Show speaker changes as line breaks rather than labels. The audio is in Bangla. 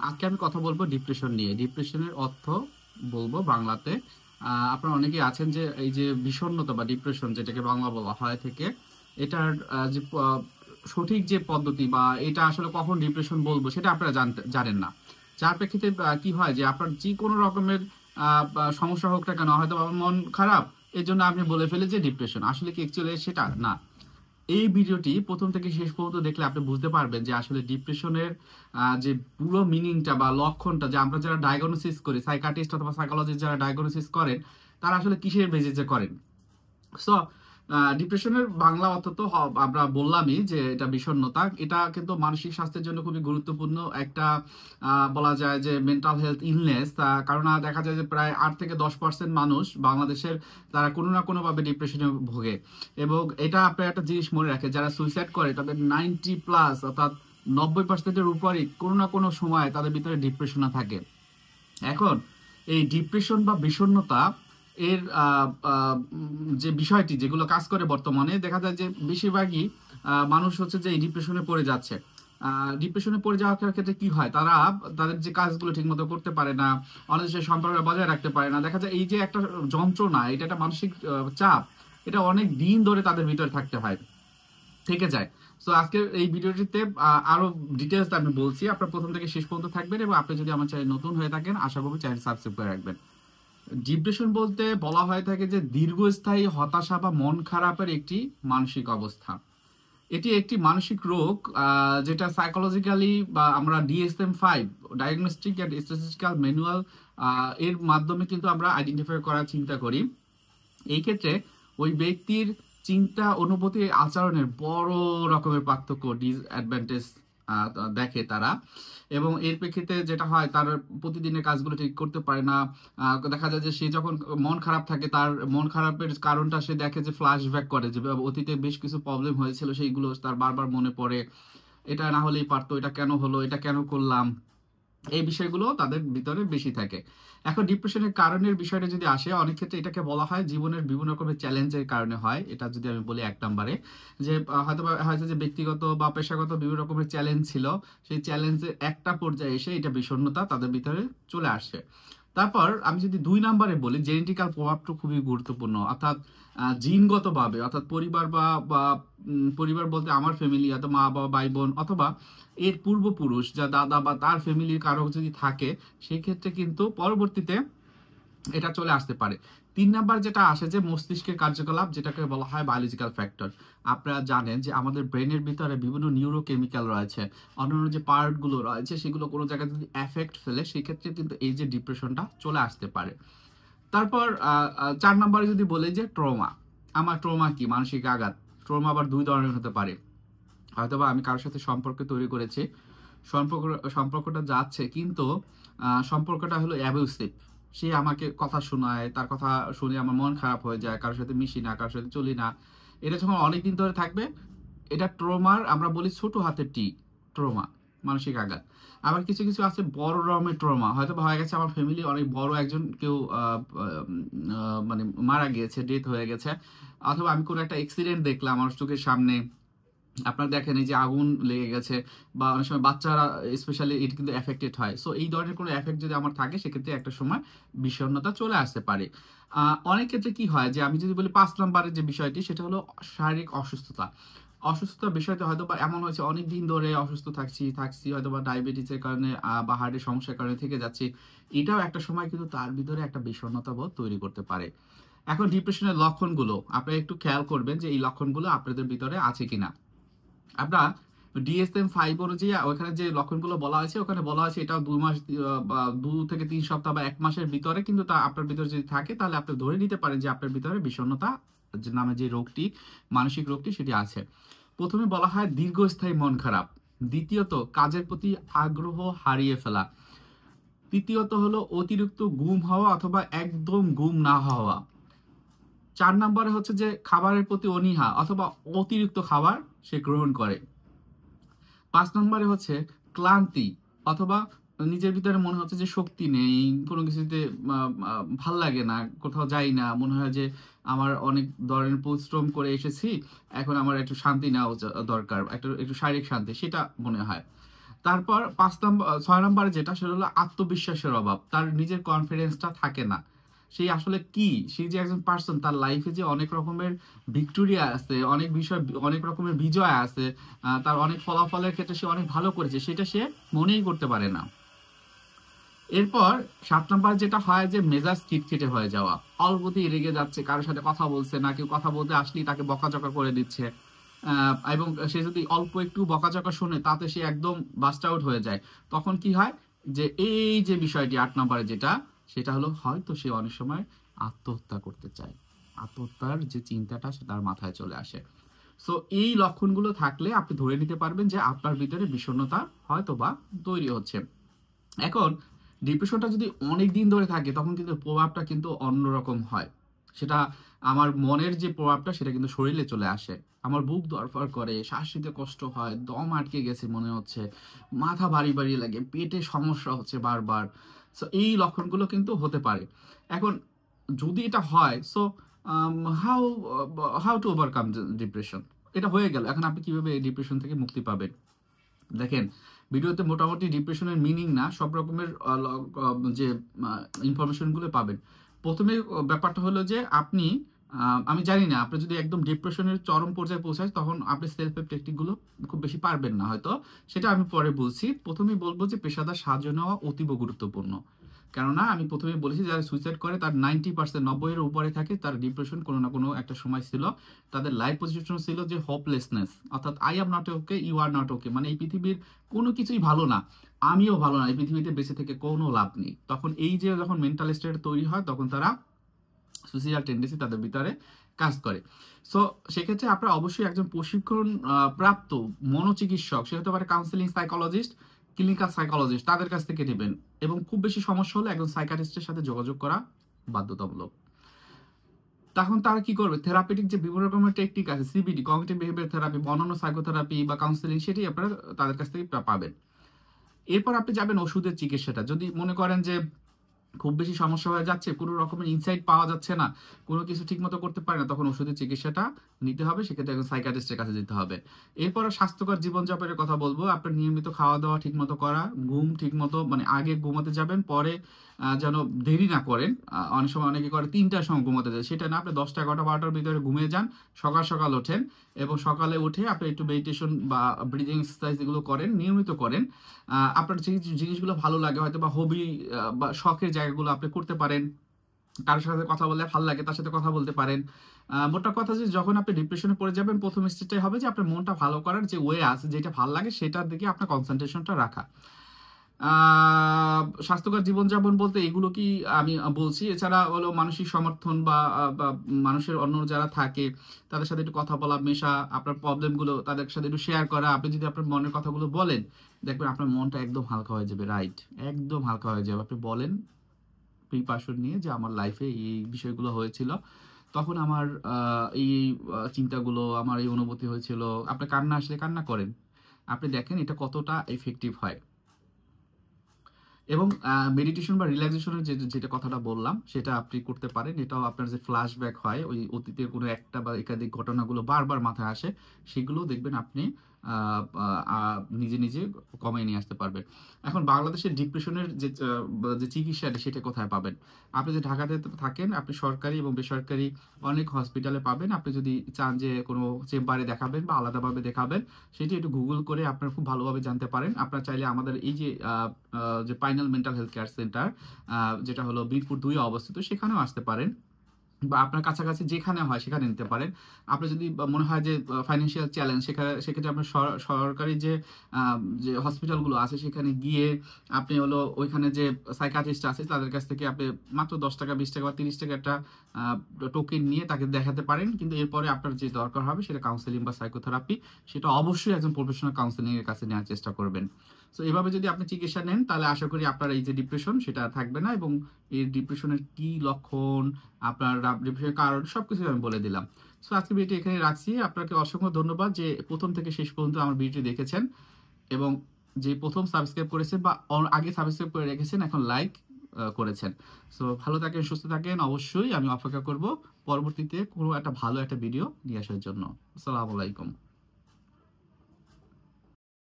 আজকে আমি কথা বলবো ডিপ্রেশন নিয়ে। ডিপ্রেশনের অর্থ বলবো বাংলাতে। আপনারা অনেকেই আছেন যে এই যে বিষণ্ণতা বা ডিপ্রেশন যেটাকে বাংলা বলা হয় থেকে এটার যে সঠিক যে পদ্ধতি বা এটা আসলে কখন ডিপ্রেশন বলবো সেটা আপনারা জানেন না। যার প্রেক্ষিতে কি হয় যে আপনার যে কোনো রকমের বা সমস্যা হোক না কেন, হয়তো আমার মন খারাপ, এর জন্য আপনি বলে ফেলে যে ডিপ্রেশন। আসলে কি অ্যাকচুয়ালি সেটা না। এই ভিডিওটি প্রথম থেকে শেষ পর্যন্ত দেখলে আপনি বুঝতে পারবেন যে আসলে ডিপ্রেশনের যে পুরো মিনিংটা বা লক্ষণটা, যে আমরা যারা ডায়াগনোসিস করি, সাইকাটিস্ট অথবা সাইকোলজিস্ট যারা ডায়াগনোসিস করেন, তারা আসলে কিসের বেজিসে করেন। সো ডিপ্রেশনের বাংলা অর্থ তো আমরা বললামই যে এটা বিষণ্ণতা। এটা কিন্তু মানসিক স্বাস্থ্যের জন্য খুবই গুরুত্বপূর্ণ একটা বলা যায় যে মেন্টাল হেলথ ইলনেস। কারণ দেখা যায় যে প্রায় 8 থেকে 10% মানুষ বাংলাদেশের তারা কোনো না কোনোভাবে ডিপ্রেশনে ভোগে। এবং এটা আপনার একটা জিনিস মনে রাখে, যারা সুইসাইড করে তাদের 90+ অর্থাৎ 90%-এর উপরই কোনো না কোনো সময় তাদের ভিতরে ডিপ্রেশনে থাকে। এখন এই ডিপ্রেশন বা বিষণ্ণতা এর যে বিষয়টি যেগুলো কাজ করে বর্তমানে দেখা যায় যে বেশিরভাগই মানুষ হচ্ছে যে এই ডিপ্রেশনে পড়ে যাচ্ছে। ডিপ্রেশনে পড়ে যাওয়ার ক্ষেত্রে কি হয়, তারা তাদের যে কাজগুলো ঠিকমতো করতে পারে না, অনেক দেশের সম্পর্ক বজায় রাখতে পারে না। দেখা যায় এই যে একটা যন্ত্রণা, এটা একটা মানসিক চাপ, এটা অনেক দিন ধরে তাদের ভিতরে থাকতে হয়, থেকে যায়। সো আজকের এই ভিডিওটিতে আরো ডিটেলস আমি বলছি, আপনার প্রথম থেকে শেষ পর্যন্ত থাকবেন। এবং আপনি যদি আমার চ্যানেল নতুন হয়ে থাকেন, আশা করব চ্যানেল সাবস্ক্রাইব করে রাখবেন। ডিপ্রেশন বলতে বলা হয়ে থাকে যে দীর্ঘস্থায়ী হতাশা বা মন খারাপের একটি মানসিক অবস্থা। এটি একটি মানসিক রোগ, যেটা সাইকোলজিক্যালি বা আমরা DSM-5 diagnostic and statistical manual এর মাধ্যমে কিন্তু আমরা আইডেন্টিফাই করার চিন্তা করি। এই ক্ষেত্রে ওই ব্যক্তির চিন্তা, অনুভূতি, আচরণের বড় রকমের পার্থক্য, ডিসঅ্যাডভান্টেজ দেখে তারা। এবং এর প্রেক্ষিতে যেটা হয়, তার প্রতিদিনের কাজগুলো ঠিক করতে পারে না। দেখা যায় যে সে যখন মন খারাপ থাকে, তার মন খারাপের কারণটা সে দেখে যে ফ্ল্যাশব্যাক করে, যে অতীতে বেশ কিছু প্রবলেম হয়েছিল সেইগুলো তার বারবার মনে পড়ে। এটা না হলেই পারতো, এটা কেন হলো, এটা কেন করলাম, এই বিষয়গুলো তাদের ভিতরে বেশি থাকে। এখন ডিপ্রেশনের কারণের বিষয়টা যদি আসে, অনেক ক্ষেত্রে এটাকে বলা হয় জীবনের বিভিন্ন রকমের চ্যালেঞ্জের কারণে হয়। এটা যদি আমি বলি 1 নম্বরে, যে হয়তো যে ব্যক্তিগত বা পেশাগত বিভিন্ন রকমের চ্যালেঞ্জ ছিল, সেই চ্যালেঞ্জের একটা পর্যায়ে এসে এটা বিষণ্ণতা তাদের ভিতরে চলে আসে। তারপর আমি যদি 2 নম্বরে বলি, জেনেটিক্যাল প্রভাবটা খুবই গুরুত্বপূর্ণ। অর্থাৎ জিনগতভাবে, অর্থাৎ পরিবার বা বা পরিবার বলতে আমার ফ্যামিলি, অথবা মা বাবা ভাই বোন, অথবা এর পূর্বপুরুষ যা দাদা বা তার ফ্যামিলির কারো যদি থাকে, সেই ক্ষেত্রে কিন্তু পরবর্তীতে এটা চলে আসতে পারে। 3 নাম্বার যেটা আসে যে মস্তিষ্কের কার্যকলাপ, যেটাকে বলা হয় বায়োলজিক্যাল ফ্যাক্টর। আপনারা জানেন যে আমাদের ব্রেনের ভিতরে বিভিন্ন নিউরোকেমিক্যাল রয়েছে, অন্যান্য যে পার্টগুলো রয়েছে সেগুলো কোনো জায়গায় যদি এফেক্ট ফেলে, সেই ক্ষেত্রে কিন্তু এই যে ডিপ্রেশনটা চলে আসতে পারে। তারপর 4 নম্বরে যদি বলি যে ট্রমা। আমার ট্রমা কি? মানসিক আঘাত। ট্রমা আবার 2 ধরনের হতে পারে। হয়তোবা আমি কারোর সাথে সম্পর্ক তৈরি করেছি, সম্পর্কটা যাচ্ছে, কিন্তু সম্পর্কটা হলো অ্যাবিউসিভ। সে আমাকে কথা শোনায়, তার কথা শুনে আমার মন খারাপ হয়ে যায়, কারোর সাথে মিশি না, কারোর সাথে চলি না। এটা যখন অনেকদিন ধরে থাকবে, এটা ট্রমার আমরা বলি ছোট হাতের টি, ট্রমা, মানসিক আঘাত। আবার কিছু কিছু আছে বড় রকমের ট্রমা, হয়তো হয়ে গেছে আমার ফ্যামিলি অনেক বড় একজন কেউ মানে মারা গিয়েছে, ডেথ হয়ে গেছে, অথবা আমি কোনো একটা অ্যাক্সিডেন্ট দেখলাম আমার চোখের সামনে। আপনারা দেখেন এই যে আগুন লেগে গেছে, বা অনেক সময় বাচ্চারা স্পেশালি এটা কিন্তু এফেক্টেড হয়। সো এই ধরনের কোনো এফেক্ট যদি আমার থাকে, সেক্ষেত্রে একটা সময় বিষণ্ণতা চলে আসতে পারে। অনেক ক্ষেত্রে কি হয় যে আমি যদি বলি 5 নম্বরের যে বিষয়টি, সেটা হলো শারীরিক অসুস্থতা। অসুস্থতার বিষয়টা হয়তো বা এমন হয়েছে অনেক দিন ধরে অসুস্থ থাকছি হয়তো বা ডায়াবেটিসের কারণে বা হার্টের সমস্যার কারণে থেকে যাচ্ছি। এটাও একটা সময় কিন্তু তার ভিতরে একটা বিষণ্ণতা বোধ তৈরি করতে পারে। এখন ডিপ্রেশনের লক্ষণগুলো আপনারা একটু খেয়াল করবেন যে এই লক্ষণগুলো আপনাদের ভিতরে আছে কিনা। আমরা DSM-5 অনুযায়ী ওখানে যে লক্ষণগুলো বলা হয়েছে, ওখানে বলা হয়েছে এটা 2 মাস বা 2 থেকে 3 সপ্তাহ বা 1 মাসের ভিতরে কিন্তু তা আপনার ভিতরে যদি থাকে, তাহলে আপনি ধরে নিতে পারেন যে আপনার ভিতরে বিষণ্ণতা যে নামে যে রোগটি, মানসিক রোগটি, সেটি আছে। প্রথমে বলা হয় দীর্ঘস্থায়ী মন খারাপ। দ্বিতীয়ত কাজের প্রতি আগ্রহ হারিয়ে ফেলা। তৃতীয়ত হলো অতিরিক্ত গুম হওয়া অথবা একদম গুম না হওয়া। 4 নম্বরে হচ্ছে যে খাবারের প্রতি অনীহা অথবা অতিরিক্ত খাবার সে গ্রহণ করে। 5 নম্বরে হচ্ছে ক্লান্তি, অথবা নিজের ভিতরে মনে হচ্ছে যে শক্তি নেই, কোনো কিছুতে ভাল লাগে না, কোথাও যাই না, মনে হয় যে আমার অনেক ধরনের পরিশ্রম করে এসেছি, এখন আমার একটু শান্তি নেওয়া দরকার, একটু একটু শারীরিক শান্তি, সেটা মনে হয়। তারপর 6 নম্বরে যেটা সেটা হলো আত্মবিশ্বাসের অভাব, তার নিজের কনফিডেন্সটা থাকে না। সেই আসলে কি, সেই যে একজন পার্সন তার লাইফে যে অনেক রকমের ভিক্টোরিয়া আছে, অনেক বিষয়, অনেক রকমের বিজয় আছে, তার অনেক ফলাফলের ক্ষেত্রে সে অনেক ভালো করেছে, সেটা সে মনেই করতে পারে না। এরপর 7 নম্বর যেটা হয় যে মেজাজ খিটখিটে হয়ে যাওয়া, অল্পতেই রেগে যাচ্ছে, কারোর সাথে কথা বলছে না, কেউ কথা বলতে আসলেই তাকে বকাঝকা করে দিচ্ছে। এবং সে যদি অল্প একটু বকাঝকা শুনে তাতে সে একদম বাস্ট আউট হয়ে যায়। তখন কি হয় যে এই যে বিষয়টি 8 নম্বরে যেটা, সেটা হলো হয়তো সে অনেক সময় আত্মহত্যা করতে চায়, আত্মহত্যার যে চিন্তাটা সে তার মাথায় চলে আসে। সো এই লক্ষণগুলো থাকলে আপনি ধরে নিতে পারবেন যে আপনার ভিতরে বিষণ্ণতা হয়তো বা তৈরি হচ্ছে। এখন ডিপ্রেশনটা যদি অনেক দিন ধরে থাকে তখন কিন্তু প্রভাবটা কিন্তু অন্যরকম হয়। সেটা আমার মনের যে প্রভাবটা সেটা কিন্তু শরীরে চলে আসে। আমার বুক ধড়ফড় করে, শ্বাস নিতে কষ্ট হয়, দম আটকে গেছে মনে হচ্ছে, মাথা ভারী ভারী লাগে, পেটে সমস্যা হচ্ছে বারবার। সো এই লক্ষণগুলো কিন্তু হতে পারে। এখন যদি এটা হয়, so how how to overcome depression, এটা হয়ে গেল। এখন আপনি কিভাবে এই ডিপ্রেশন থেকে মুক্তি পাবেন? দেখেন, ভিডিওতে মোটামুটি ডিপ্রেশনের মিনিং না সব রকমের যে ইনফরমেশনগুলো পাবেন। প্রথমে ব্যাপারটা হলো যে আপনি, আমি জানি না, আপনি যদি একদম ডিপ্রেশনের চরম পর্যায়ে পৌঁছায় তখন আপনি সেলফ হেল্প টেকনিকগুলো খুব বেশি পারবেন না হয়তো, সেটা আমি পরে বলছি। প্রথমেই বলবো যে পেশাদার সাহায্য নেওয়া অতীব গুরুত্বপূর্ণ। কেননা আমি প্রথমেই বলেছি যারা সুইসাইড করে তার 90%, 90-এর উপরে থাকে, তার ডিপ্রেশন কোনো না কোনো একটা সময় ছিল। তাদের লাইফ পজিশন ছিল যে হোপলেসনেস, অর্থাৎ I am not okay, you are not okay, মানে এই পৃথিবীর কোনো কিছুই ভালো না, আমিও ভালো না, এই পৃথিবীতে বেঁচে থেকে কোনো লাভ নেই। তখন এই যে যখন মেন্টাল স্টেট তৈরি হয় তখন তারা সুইসাইডাল টেন্ডেন্সি তাদের ভিতরে কাজ করে। সো সেক্ষেত্রে আপনারা অবশ্যই একজন প্রশিক্ষণ প্রাপ্ত মনোচিকিৎসক, সে হতে পারে কাউন্সিলিং সাইকোলজিস্ট, ক্লিনিক্যাল সাইকোলজিস্ট, তাদের কাছ থেকে নেবেন। এবং খুব বেশি সমস্যা হলে একজন সাইকাটিস্টের সাথে যোগাযোগ করা বাধ্যতামূলক। তখন তারা কি করবে, থেরাপিটিক যে বিভিন্ন রকমের টেকনিক আছে, সিবিটি, কগনিটিভ বিহেভিয়ার থেরাপি, অন্যান্য সাইকোথেরাপি বা কাউন্সিলিং, সেটি আপনারা তাদের কাছ থেকে পাবেন। এরপর আপনি যাবেন ওষুধের চিকিৎসাটা। যদি মনে করেন যে খুব বেশি সমস্যা হয়ে যাচ্ছে, কোনো রকমের ইনসাইট পাওয়া যাচ্ছে না, কোনো কিছু ঠিকমতো করতে পারে না, তখন ওষুধের চিকিৎসাটা নিতে হবে, সেক্ষেত্রে একজন সাইকিয়াট্রিস্টের কাছে যেতে হবে। এরপর স্বাস্থ্যকর জীবনযাপনের কথা বলবো। আপনার নিয়মিত খাওয়া দাওয়া ঠিকমতো করা, ঘুম ঠিকমতো, মানে আগে ঘুমাতে যাবেন, পরে যেন দেরি না করেন। অনেক সময় অনেকে করে 3টার সময় ঘুমাতে যায়, সেটা না, আপনি 10টা, 11টা, 12টার ভিতরে ঘুমিয়ে যান, সকাল সকাল ওঠেন, এবং সকালে উঠে আপনি একটু মেডিটেশন বা ব্রিদিং এক্সারসাইজ এগুলো করেন, নিয়মিত করেন। আপনার যে জিনিসগুলো ভালো লাগে, হয়তো বা হবি বা শখের জায়গাগুলো আপনি করতে পারেন। কারোর সাথে কথা বললে ভালো লাগে, তার সাথে কথা বলতে পারেন। মোটা কথা যে যখন আপনি ডিপ্রেশনে পড়ে যাবেন, প্রথম স্টেজটাই হবে যে আপনার মনটা ভালো করার যে ওয়ে আছে, যেটা ভালো লাগে সেটার দিকে আপনার কনসেন্ট্রেশনটা রাখা। স্বাস্থ্যকর জীবনযাপন বলতে এগুলো কি আমি বলছি। এছাড়া হলো মানসিক সমর্থন বা মানুষের অন্য যারা থাকে তাদের সাথে একটু কথা বলা, মেশা, আপনার প্রবলেমগুলো তাদের সাথে একটু শেয়ার করা। আপনি যদি আপনার মনের কথাগুলো বলেন, দেখবেন আপনার মনটা একদম হালকা হয়ে যাবে। রাইট, একদম হালকা হয়ে যাবে। আপনি বলেন প্রিপারেশন নিয়ে যে আমার লাইফে এই বিষয়গুলো হয়েছিল, তখন আমার এই চিন্তাগুলো, আমার এই অনুভূতি হয়েছিল। আপনি কান্না আসলে কান্না করেন, আপনি দেখেন এটা কতটা এফেক্টিভ হয়। এবং মেডিটেশন বা রিল্যাক্সেশনের যেটা কথাটা বললাম সেটা আপনি করতে পারেন। এটাও আপনার যে ফ্ল্যাশব্যাক হয়, ওই অতীতের কোনো একটা বা একাধিক ঘটনাগুলো বারবার মাথায় আসে, সেগুলো দেখবেন আপনি নিজে নিজে কমিয়ে নিয়ে আসতে পারবেন। এখন বাংলাদেশের ডিপ্রেশনের যে চিকিৎসাটা সেটা কোথায় পাবেন? আপনি যে ঢাকাতে থাকেন, আপনি সরকারি এবং বেসরকারি অনেক হসপিটালে পাবেন। আপনি যদি চান যে কোনো চেম্বারে দেখাবেন বা আলাদাভাবে দেখাবেন, সেটি একটু গুগল করে আপনারা খুব ভালোভাবে জানতে পারেন। আপনারা চাইলে আমাদের এই যে পাইনাল মেন্টাল হেলথ কেয়ার সেন্টার, যেটা হলো মিরপুর 2 অবস্থিত, সেখানেও আসতে পারেন, বা আপনার কাছাকাছি যেখানে হয় সেখানে নিতে পারেন। আপনার যদি মনে হয় যে ফাইন্যান্সিয়াল চ্যালেঞ্জ, সেক্ষেত্রে আপনার সরকারি যে হসপিটালগুলো আছে সেখানে গিয়ে আপনি হলো ওইখানে যে সাইকিয়াট্রিস্ট আছে তাদের কাছ থেকে আপনি মাত্র 10 টাকা, 20 টাকা বা 30 টাকা একটা টোকেন নিয়ে তাকে দেখাতে পারেন। কিন্তু এরপরে আপনার যে দরকার হবে সেটা কাউন্সেলিং বা সাইকোথেরাপি, সেটা অবশ্যই একজন প্রফেশনাল কাউন্সেলিং এর কাছে নেওয়ার চেষ্টা করবেন। সো এভাবে যদি আপনি চিকিৎসা নেন তাহলে আশা করি আপনার এই যে ডিপ্রেশন সেটা থাকবে না। এবং এই ডিপ্রেশনের কি লক্ষণ, আপনার ডিপ্রেশনের কারণ, সবকিছু আমি বলে দিলাম। সো আজকে ভিডিওটি এখানে রাখছি। আপনাকে অসংখ্য ধন্যবাদ যে প্রথম থেকে শেষ পর্যন্ত আমার ভিডিওটি দেখেছেন, এবং যে প্রথম সাবস্ক্রাইব করেছেন বা আগে সাবস্ক্রাইব করে রেখেছেন, এখন লাইক করেছেন। সো ভালো থাকেন, সুস্থ থাকেন। অবশ্যই আমি অপেক্ষা করব পরবর্তীতে কোনো একটা ভালো একটা ভিডিও নিয়ে আসার জন্য। আসসালামু আলাইকুম।